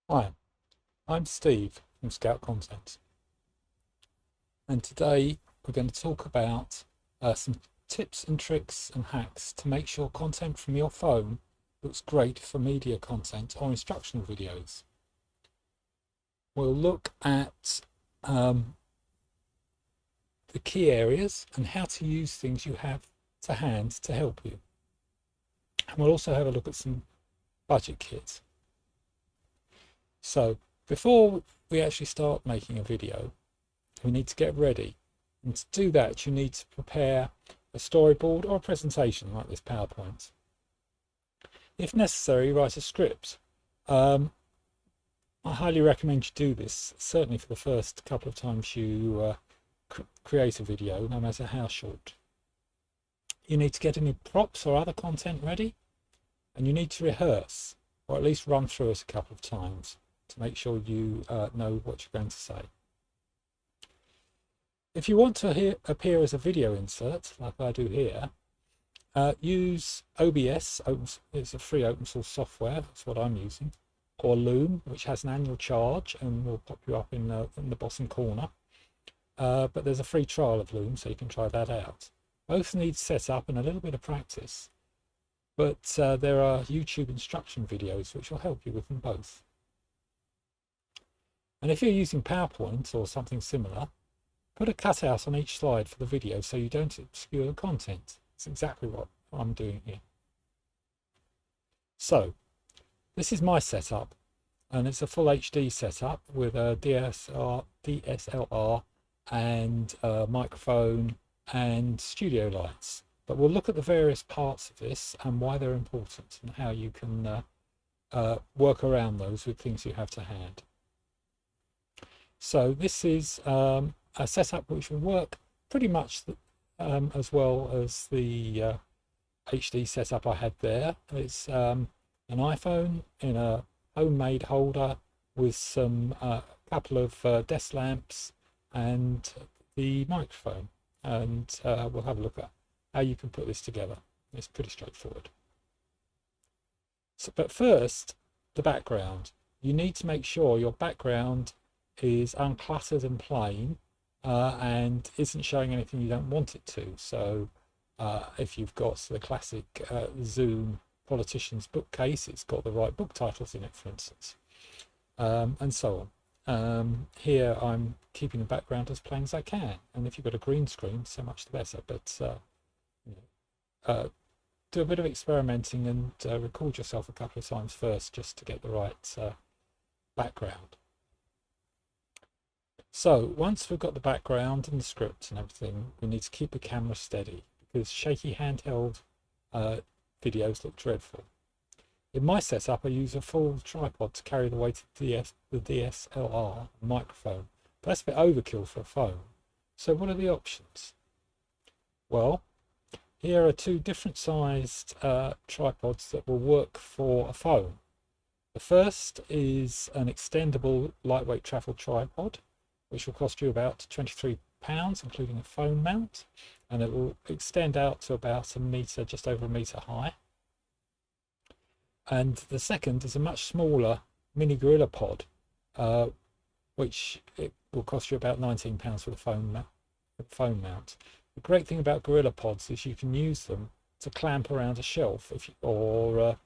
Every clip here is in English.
Hi, I'm Steve from Scout Content, and today we're going to talk about some tips and tricks and hacks to make sure content from your phone looks great for media content or instructional videos. We'll look at the key areas and how to use things you have to hand to help you. And we'll also have a look at some budget kits. So before we actually start making a video, we need to get ready. And to do that, you need to prepare a storyboard or a presentation like this PowerPoint. If necessary, write a script. I highly recommend you do this, certainly for the first couple of times you create a video, no matter how short. You need to get any props or other content ready, and you need to rehearse, or at least run through it a couple of times to make sure you know what you're going to say. If you want to appear as a video insert, like I do here, use OBS. It's a free open source software. That's what I'm using. Or Loom, which has an annual charge and will pop you up in the bottom corner. But there's a free trial of Loom, so you can try that out. Both need setup and a little bit of practice, but there are YouTube instruction videos which will help you with them both. And if you're using PowerPoint or something similar, put a cutout on each slide for the video so you don't obscure the content. It's exactly what I'm doing here. So this is my setup, and it's a full HD setup with a DSLR and a microphone and studio lights. But we'll look at the various parts of this and why they're important and how you can work around those with things you have to hand. So this is a setup which will work pretty much as well as the HD setup I had there. It's an iPhone in a homemade holder with some couple of desk lamps and the microphone, and we'll have a look at how you can put this together. It's pretty straightforward. So, but first, the background. You need to make sure your background is uncluttered and plain and isn't showing anything you don't want it to. So if you've got the classic Zoom politician's bookcase, it's got the right book titles in it, for instance, and so on. Here I'm keeping the background as plain as I can, and if you've got a green screen, so much the better. But do a bit of experimenting and record yourself a couple of times first just to get the right background. So once we've got the background and the script and everything, we need to keep the camera steady because shaky handheld videos look dreadful. In my setup, I use a full tripod to carry the weight of the DSLR microphone, but that's a bit overkill for a phone. So what are the options? Well, here are two different sized tripods that will work for a phone. The first is an extendable lightweight travel tripod, which will cost you about £23, including a phone mount, and it will extend out to about a metre, just over a metre high. And the second is a much smaller mini GorillaPod, which it will cost you about £19 for the phone mount. The great thing about GorillaPods is you can use them to clamp around a shelf or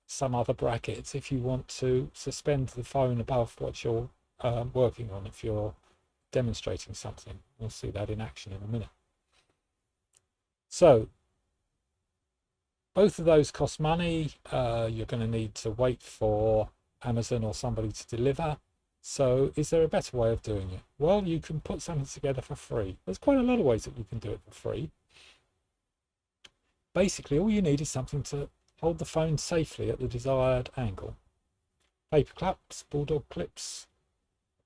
some other brackets if you want to suspend the phone above what you're working on, if you're demonstrating something. We'll see that in action in a minute. So both of those cost money. You're going to need to wait for Amazon or somebody to deliver. So is there a better way of doing it? Well, you can put something together for free. There's quite a lot of ways that you can do it for free. Basically, all you need is something to hold the phone safely at the desired angle. Paper clips, bulldog clips,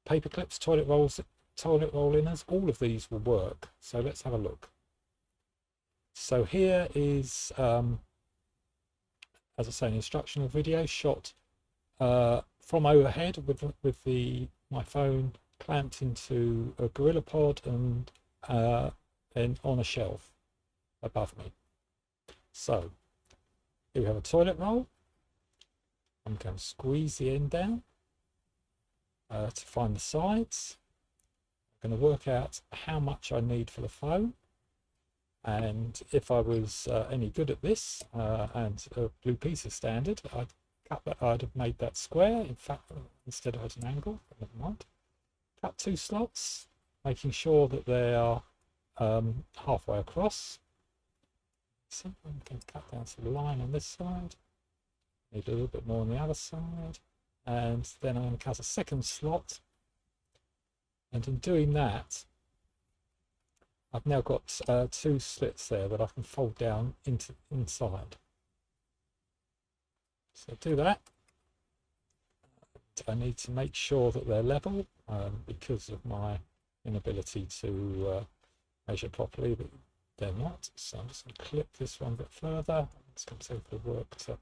paper clips, toilet roll inners, all of these will work. So let's have a look. So here is, as I say, an instructional video shot from overhead with my phone clamped into a GorillaPod and on a shelf above me. So here we have a toilet roll, I'm going to squeeze the end down to find the sides. I'm going to work out how much I need for the phone, and if I was any good at this and a Blue Peter standard, I'd have made that square. In fact, instead of at an angle, never mind. Cut 2 slots, making sure that they are halfway across. So I'm going to cut down to the line on this side. Need a little bit more on the other side, and then I'm going to cut a second slot. And in doing that, I've now got 2 slits there that I can fold down inside. So do that. I need to make sure that they're level because of my inability to measure properly, but they're not. So I'm just going to clip this one a bit further. It's going to take the work to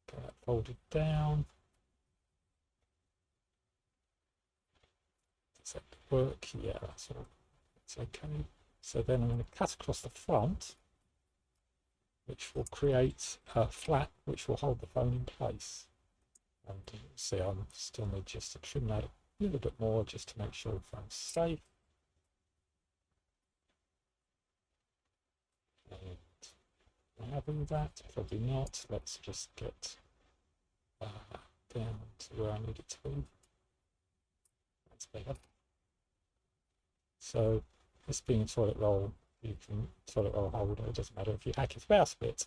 get that folded down. Does that work? Yeah, that's all. It's okay. So then I'm going to cut across the front, which will create a flap which will hold the phone in place. And you can see I still need just to trim that a little bit more just to make sure the phone's safe. And having that, probably not. Let's just get down to where I need it to be. That's better. So this being a toilet roll, you can toilet roll holder, it doesn't matter if you hack it about a bit.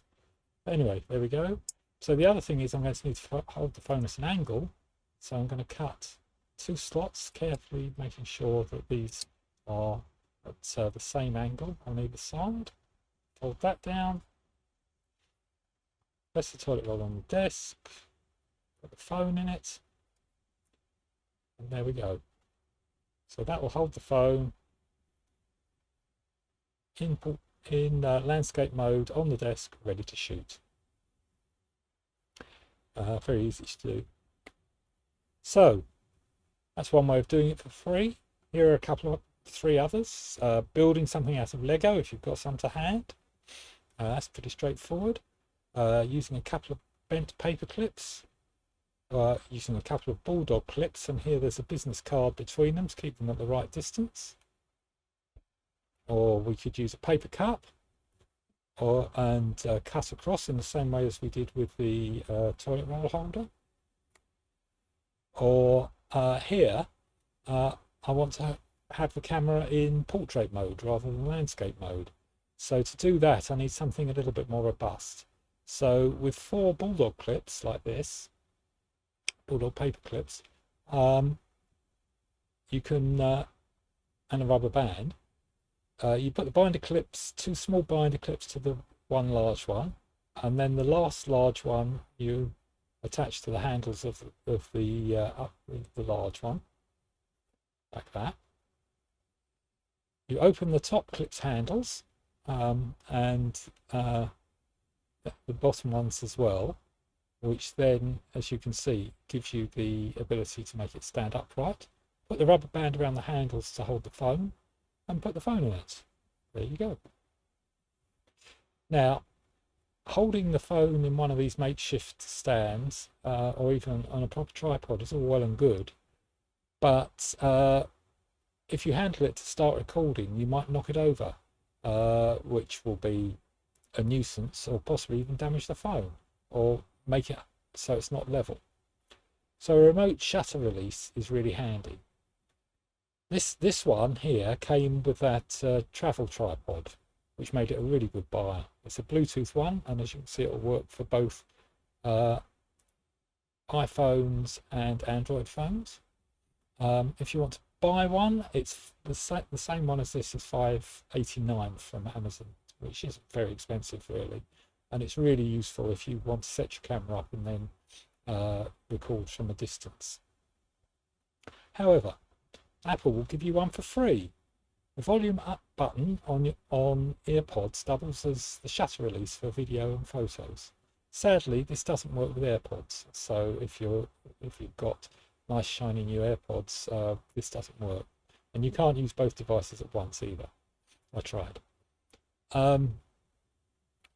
But anyway, there we go. So the other thing is I'm going to need to hold the phone at an angle. So I'm going to cut 2 slots, carefully making sure that these are at the same angle on either side. Fold that down. Press the toilet roll on the desk. Put the phone in it. And there we go. So that will hold the phone in landscape mode on the desk, ready to shoot. Very easy to do. So that's one way of doing it for free. Here are 3 others. Building something out of Lego if you've got some to hand. That's pretty straightforward. Using a couple of bent paper clips. Using a couple of bulldog clips, and here there's a business card between them to keep them at the right distance. Or we could use a paper cup and cut across in the same way as we did with the toilet roll holder. Or here, I want to have the camera in portrait mode rather than landscape mode. So to do that, I need something a little bit more robust. So with 4 bulldog clips like this, bulldog paper clips, you can, and a rubber band, you put the binder clips, 2 small binder clips to the 1 large one, and then the last large one you attach to the handles of the large one, like that. You open the top clips handles and the bottom ones as well, which then, as you can see, gives you the ability to make it stand upright. Put the rubber band around the handles to hold the phone, and put the phone in it. There you go. Now, holding the phone in one of these makeshift stands, or even on a proper tripod, is all well and good, but if you handle it to start recording, you might knock it over, which will be a nuisance, or possibly even damage the phone, or make it so it's not level. So a remote shutter release is really handy. This one here came with that travel tripod, which made it a really good buy. It's a Bluetooth one, and as you can see, it will work for both iPhones and Android phones. If you want to buy one, it's the same one as this is $5.89 from Amazon, which isn't very expensive really, and it's really useful if you want to set your camera up and then record from a distance. However, Apple will give you one for free. The volume up button on AirPods doubles as the shutter release for video and photos. Sadly, this doesn't work with AirPods, so if you've got nice shiny new AirPods, this doesn't work, and you can't use both devices at once either. I tried.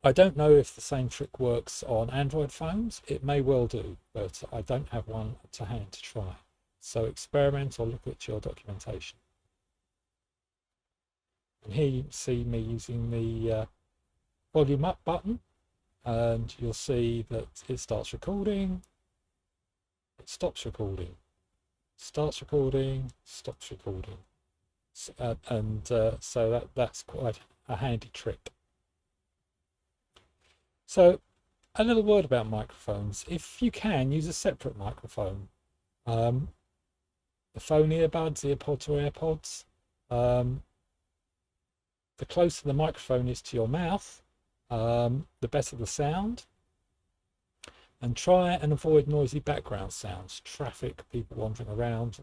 I don't know if the same trick works on Android phones. It may well do, but I don't have one to hand to try. So experiment or look at your documentation. And here you see me using the volume up button, and you'll see that it starts recording, it stops recording, starts recording, stops recording. So that's quite a handy trick. So a little word about microphones. If you can, use a separate microphone. The phone earbuds, earpods or AirPods. The closer the microphone is to your mouth, the better the sound. And try and avoid noisy background sounds, traffic, people wandering around,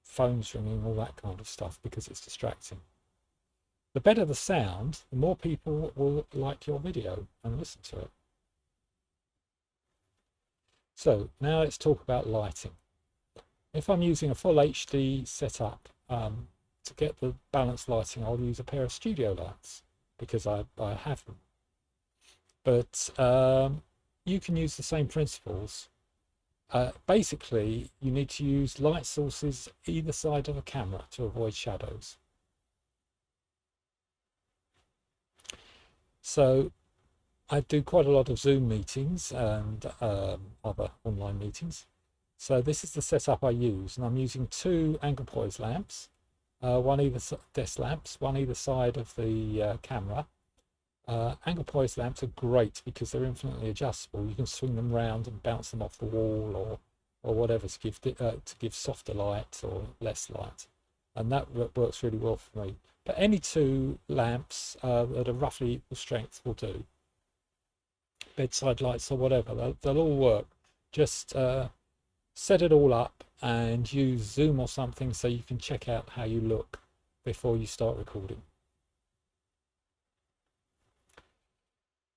phones ringing, all that kind of stuff, because it's distracting. The better the sound, the more people will like your video and listen to it. So now let's talk about lighting. If I'm using a full HD setup, to get the balanced lighting, I'll use a pair of studio lights because I have them. But you can use the same principles. Basically, you need to use light sources either side of a camera to avoid shadows. So I do quite a lot of Zoom meetings and other online meetings. So this is the setup I use, and I'm using two Anglepoise lamps, desk lamps, one either side of the camera. Anglepoise lamps are great because they're infinitely adjustable. You can swing them around and bounce them off the wall or whatever to give softer light or less light, and that works really well for me. But any two lamps that are roughly equal strength will do. Bedside lights or whatever, they'll all work. Just set it all up and use Zoom or something so you can check out how you look before you start recording.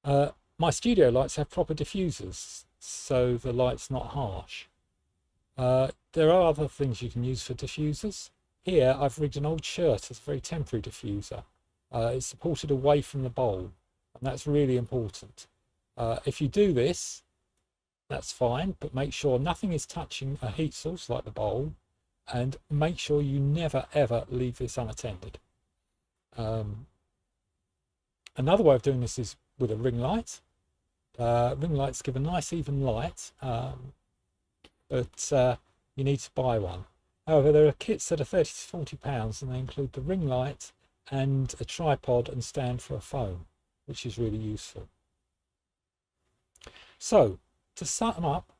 My studio lights have proper diffusers, so the light's not harsh. There are other things you can use for diffusers. Here I've rigged an old shirt as a very temporary diffuser. It's supported away from the bowl, and that's really important. If you do this, that's fine, but make sure nothing is touching a heat source like the bowl, and make sure you never ever leave this unattended. Another way of doing this is with a ring light. Ring lights give a nice even light, but you need to buy one. However, there are kits that are 30 to 40 pounds, and they include the ring light and a tripod and stand for a phone, which is really useful. So to sum up,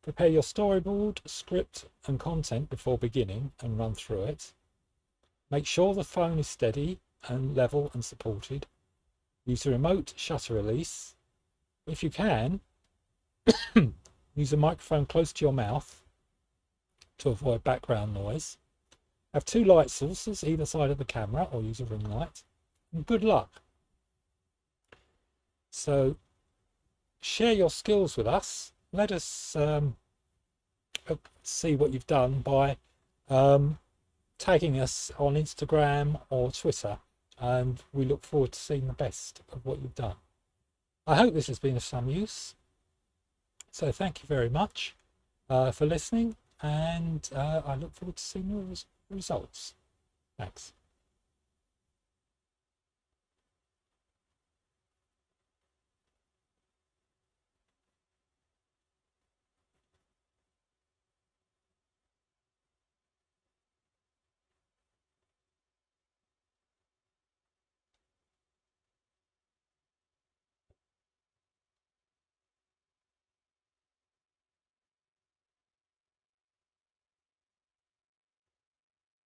prepare your storyboard, script and content before beginning and run through it. Make sure the phone is steady and level and supported. Use a remote shutter release. If you can, use a microphone close to your mouth to avoid background noise. Have two light sources either side of the camera, or use a ring light. And good luck. So share your skills with us. Let us see what you've done by tagging us on Instagram or Twitter, and we look forward to seeing the best of what you've done. I hope this has been of some use. So thank you very much for listening, and I look forward to seeing your results. Thanks.